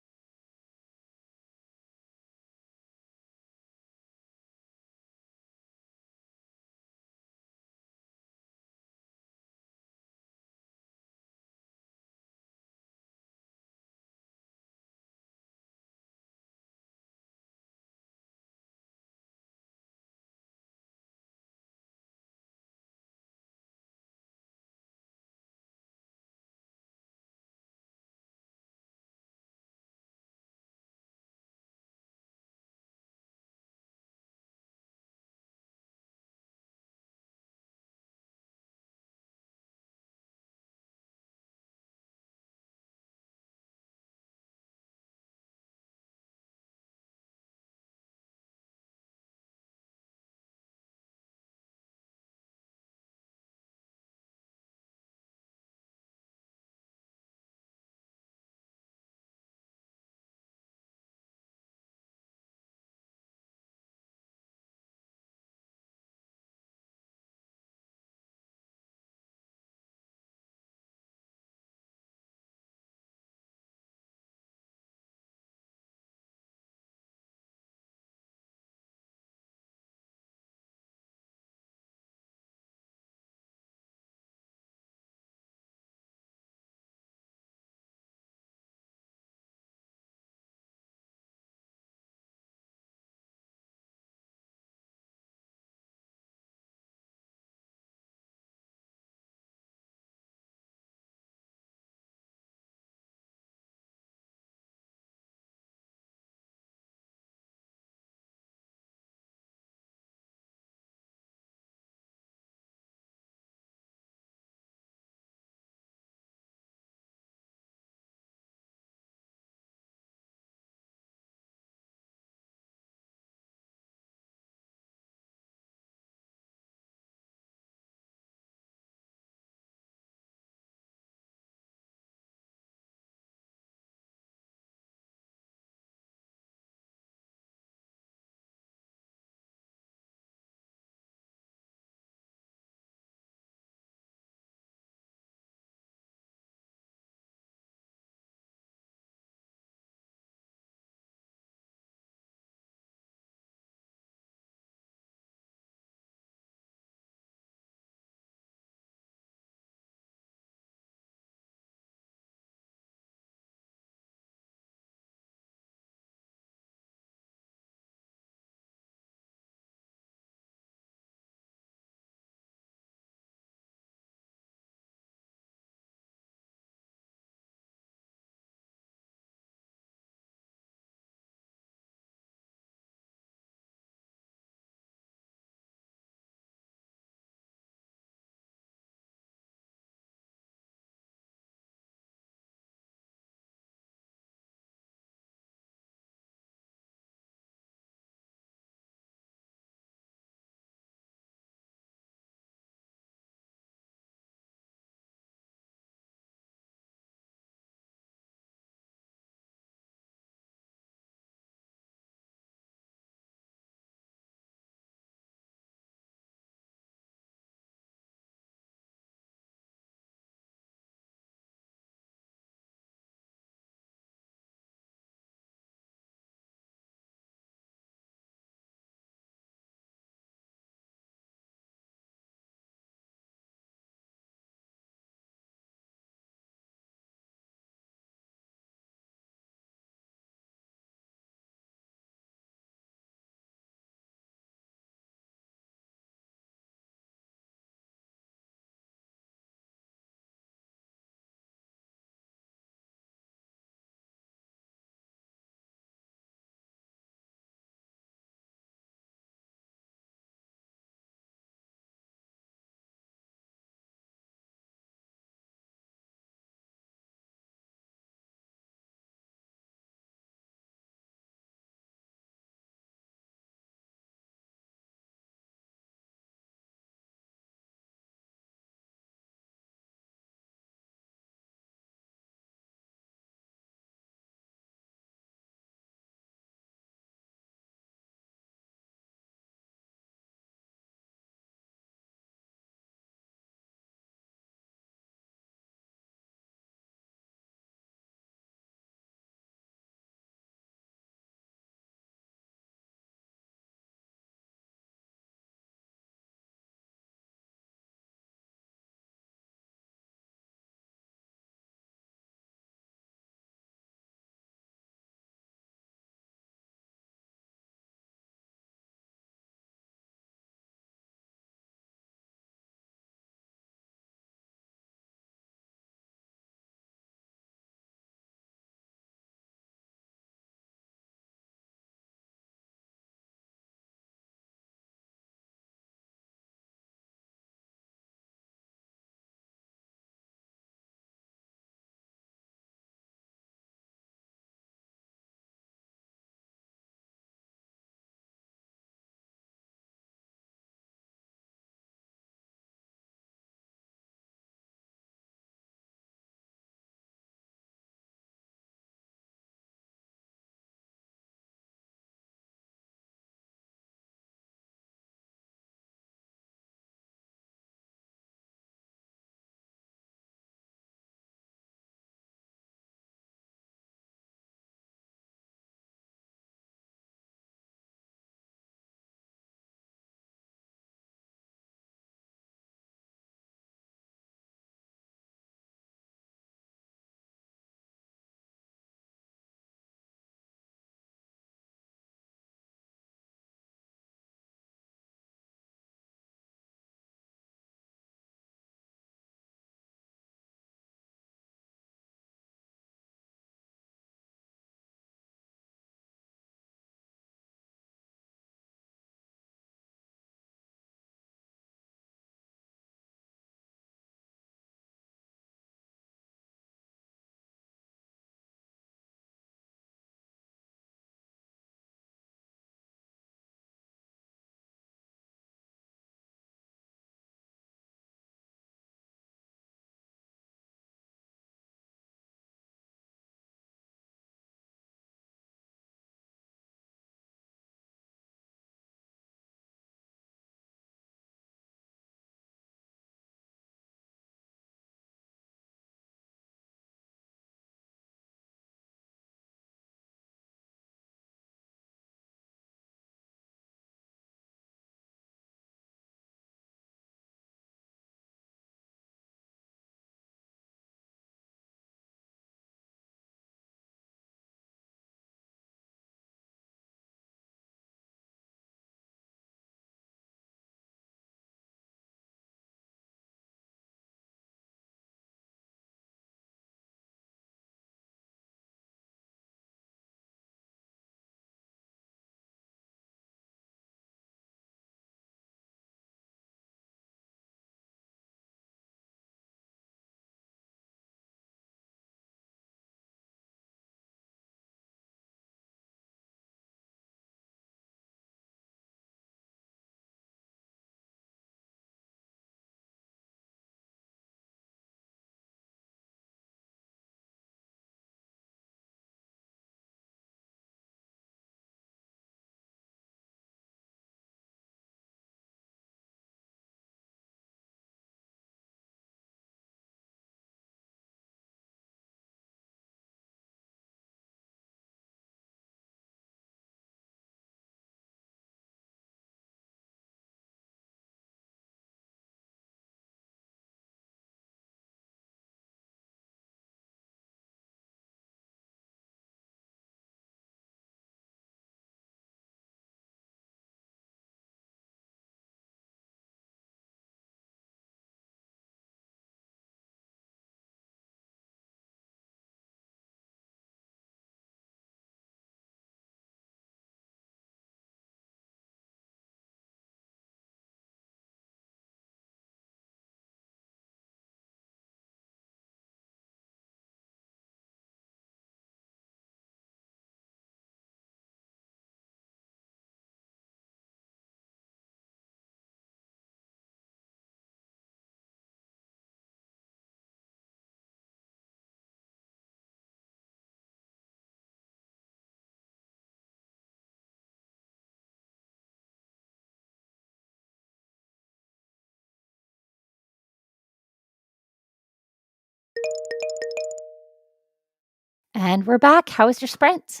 And we're back. How was your sprint?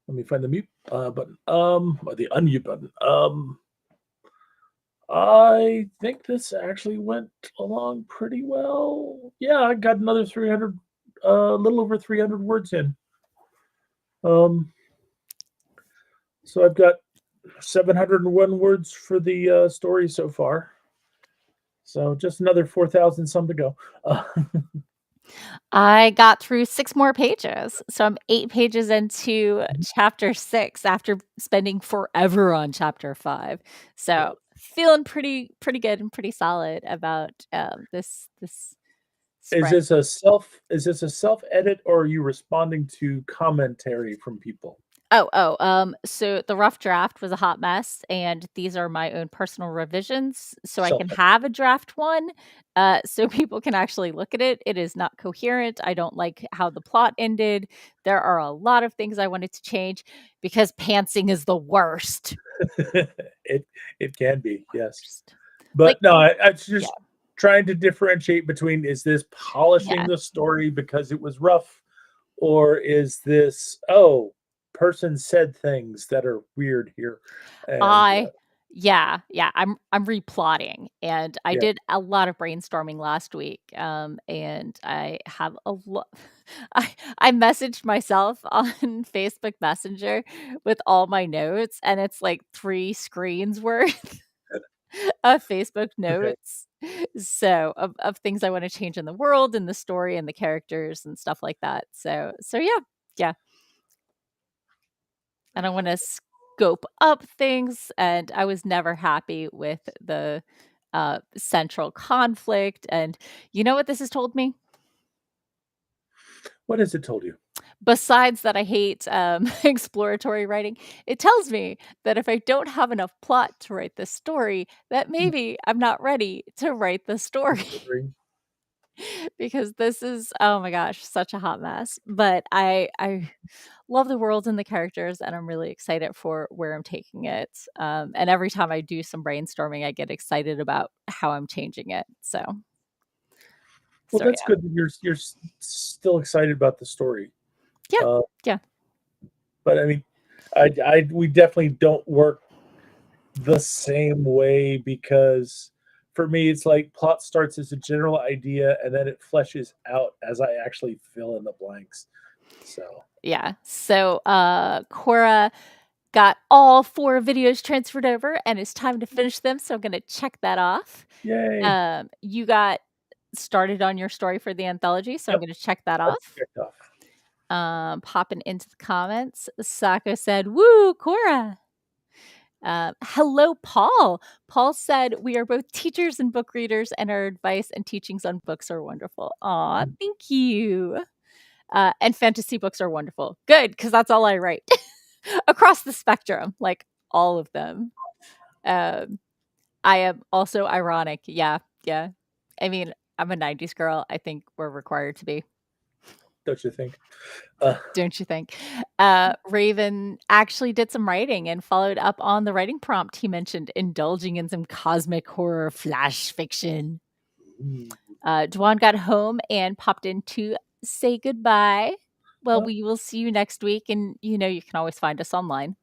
Let me find the mute button. Or the unmute button. I think this actually went along pretty well. Yeah, I got another 300, a little over 300 words in. So I've got 701 words for the story so far. So just another 4,000 some to go. I got through 6 more pages. So I'm 8 pages into chapter 6 after spending forever on chapter 5. So feeling pretty good and pretty solid about this Is sprint. this a self edit, or are you responding to commentary from people? So the rough draft was a hot mess, and these are my own personal revisions, so I can Self-edit. have a draft one, so people can actually look at it. It is not coherent. I don't like how the plot ended. There are a lot of things I wanted to change because pantsing is the worst. It can be, yes. Worst. But Like, no, I just yeah. trying to differentiate between, is this polishing Yeah. the story because it was rough, or is this, person said things that are weird here, and Yeah, I'm replotting, and I yeah. did a lot of brainstorming last week, and I have a lot. I messaged myself on Facebook Messenger with all my notes, and it's like 3 screens worth of Facebook Okay. notes. So, of things I wanna change in the world, and the story, and the characters, and stuff like that. So yeah. And I wanna scope up things, and I was never happy with the, central conflict, and you know what this has told me? What has it told you? Besides that I hate, exploratory writing, it tells me that if I don't have enough plot to write this story, that maybe I'm not ready to write the story. Because this is, oh my gosh, such a hot mess, but I love the world and the characters, and I'm really excited for where I'm taking it, and every time I do some brainstorming, I get excited about how I'm changing it, Well, so that's yeah. good that you're still excited about the story. Yeah, Uh, yeah. but I mean, we definitely don't work the same way, because for me, it's like plot starts as a general idea and then it fleshes out as I actually fill in the blanks. So, Yeah, so, Cora got all 4 videos transferred over, and it's time to finish them, so I'm gonna check that off. yay. You got started on your story for the anthology, so I'm Yep, gonna check that that's off. checked off. Popping into the comments, Sako said, "Woo, Cora." Hello, Paul. Paul said, "We are both teachers and book readers, and our advice and teachings on books are wonderful." Aw, thank you. And fantasy books are wonderful. Good, because that's all I write across the spectrum, like all of them. Um, I am also ironic. Yeah, yeah. I mean, I'm a 90s girl. I think we're required to be. Don't you think? Uh, Don't you think? Raven actually did some writing and followed up on the writing prompt he mentioned, indulging in some cosmic horror flash fiction. Dwan got home and popped in to say goodbye. Well, we will see you next week, and you know you can always find us online.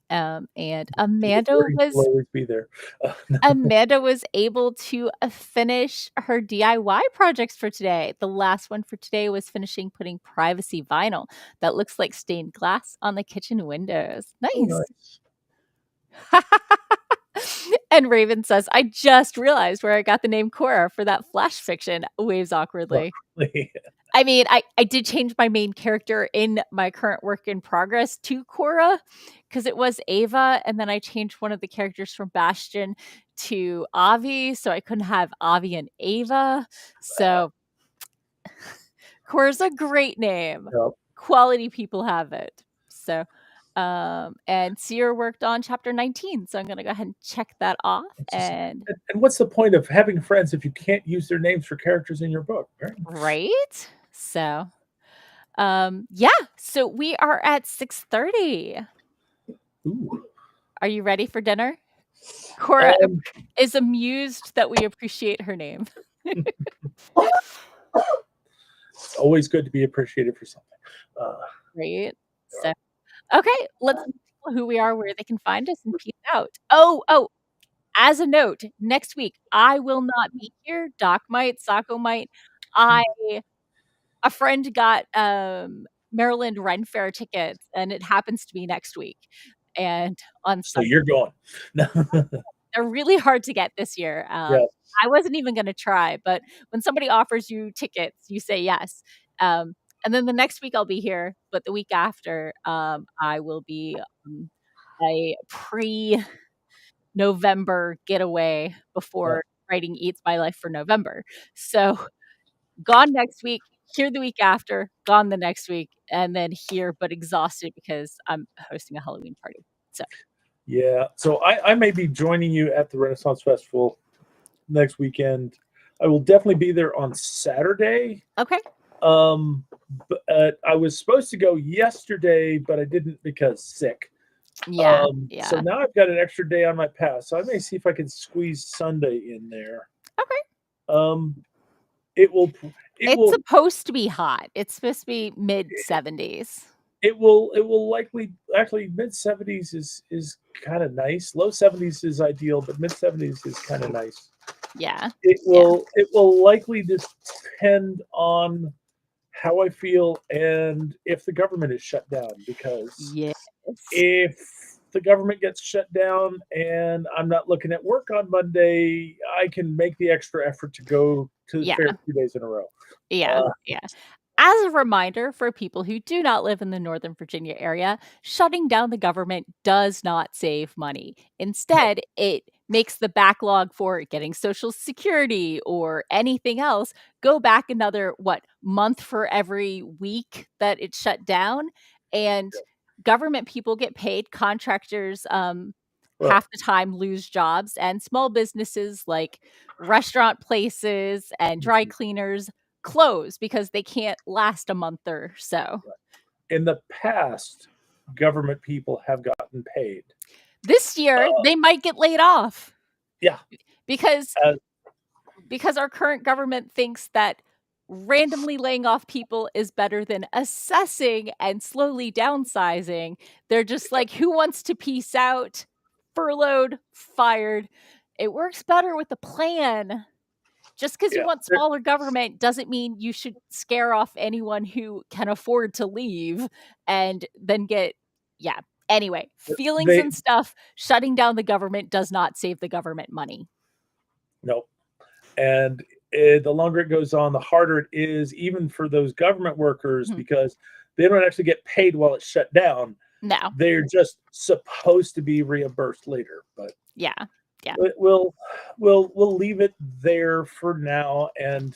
And the recordings will always be there. Amanda was able to finish her DIY projects for today. The last one for today was finishing putting privacy vinyl that looks like stained glass on the kitchen windows. Oh, Nice. nice. And Raven says, "I just realized where I got the name Cora for that flash fiction." Waves awkwardly. I mean, I did change my main character in my current work in progress to Cora, because it was Ava, and then I changed one of the characters from Bastion to Avi, so I couldn't have Avi and Ava. So Cora's a great name. Yep. Quality people have it. So and Seer worked on chapter 19, so I'm gonna go ahead and check that off. And what's the point of having friends if you can't use their names for characters in your book, right? right? So yeah, so we are at 6:30. Ooh. Are you ready for dinner? Cora is amused that we appreciate her name. It's always good to be appreciated for something. Right? So, okay, let's tell people who we are, where they can find us, and peace out. Oh, as a note, next week, I will not be here. Doc might, Sako might. I A friend got, Maryland Ren Fair tickets, and it happens to be next week, and on So Sunday. you're going. They're really hard to get this year. Yeah. I wasn't even gonna try, but when somebody offers you tickets, you say yes. And then the next week I'll be here, but the week after, I will be, a pre-November getaway Yeah. before writing Eats My Life for November. So, gone next week, here the week after, gone the next week, and then here, but exhausted because I'm hosting a Halloween party. So, Yeah. So I may be joining you at the Renaissance Festival next weekend. I will definitely be there on Saturday. okay. But I was supposed to go yesterday, but I didn't because sick. Yeah, So yeah. now I've got an extra day on my pass. So I may see if I can squeeze Sunday in there. Okay. Um, it will It's supposed to be hot. It's supposed to be mid-70s. it will likely actually mid-70s is kind of nice. Low 70s is ideal, but mid-70s is kind of nice. Yeah. It will likely depend on how I feel and if the government is shut down, because Yes. if the government gets shut down and I'm not looking at work on Monday, I can make the extra effort to go to the Yeah. fair 2 days in a row. Yeah, yeah. As a reminder for people who do not live in the Northern Virginia area, shutting down the government does not save money. Instead, it makes the backlog for getting Social Security or anything else go back another, month for every week that it's shut down. And government people get paid, contractors, Right. half the time lose jobs, and small businesses like restaurant places and dry cleaners close because they can't last a month or so. In the past, government people have gotten paid. This year, they might get laid off. Yeah. Because Uh, because our current government thinks that randomly laying off people is better than assessing and slowly downsizing. They're just like, who wants to peace out? Furloughed, fired. It works better with a plan. Just because you Yeah. want smaller government doesn't mean you should scare off anyone who can afford to leave and then get, yeah. Anyway, feelings They- and stuff. Shutting down the government does not save the government money. No. And the longer it goes on, the harder it is, even for those government workers, Mhm. because they don't actually get paid while it's shut down. No. They're just supposed to be reimbursed later. But Yeah. Yeah. we'll leave it there for now, and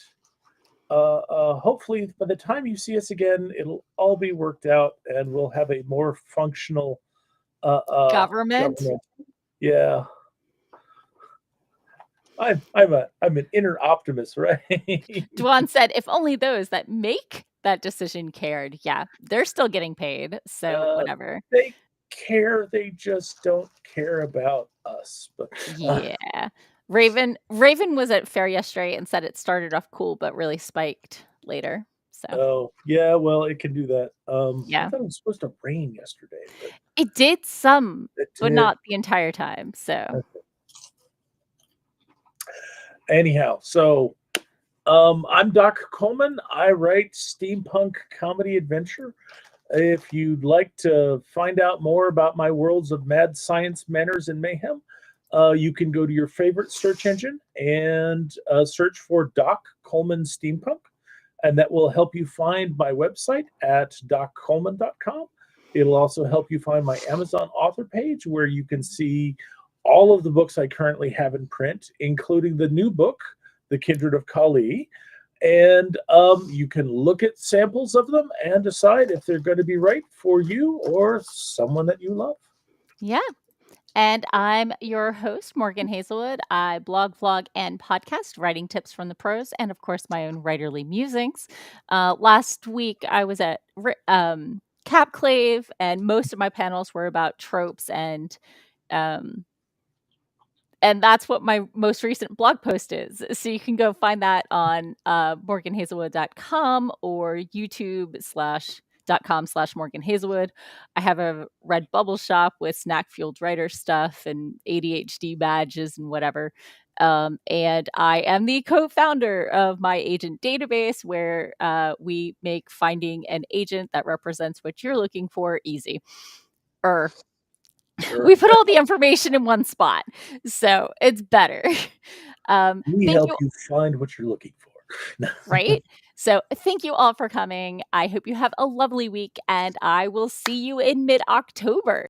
hopefully by the time you see us again, it'll all be worked out, and we'll have a more functional Government? Yeah. I'm an inner optimist, right? Dwan said, if only those that make that decision cared. Yeah, they're still getting paid. So whatever. They care, they just don't care about us. But Yeah. Raven was at fair yesterday and said it started off cool but really spiked later. So oh yeah, well it can do that. Yeah. I thought it was supposed to rain yesterday, but it did some, it but did. not the entire time. So Anyhow, so I'm Doc Coleman. I write steampunk comedy adventure. If you'd like to find out more about my worlds of mad science, manners, and mayhem, you can go to your favorite search engine and search for Doc Coleman Steampunk, and that will help you find my website at doccoleman.com. It'll also help you find my Amazon author page, where you can see all of the books I currently have in print, including the new book, The Kindred of Kali. And you can look at samples of them and decide if they're going to be right for you or someone that you love. yeah. And I'm your host, Morgan Hazelwood. I blog, vlog, and podcast, writing tips from the pros, and of course, my own writerly musings. Last week, I was at Capclave, and most of my panels were about tropes and And that's what my most recent blog post is. So you can go find that on morganhazelwood.com or youtube.com/Morgan Hazelwood. I have a Redbubble shop with snack fueled writer stuff and ADHD badges and whatever. And I am the co-founder of My Agent Database, where we make finding an agent that represents what you're looking for easy. We put all the information in one spot, so it's better. We Thank help you. you find what you're looking for. Right? So thank you all for coming. I hope you have a lovely week, and I will see you in mid-October.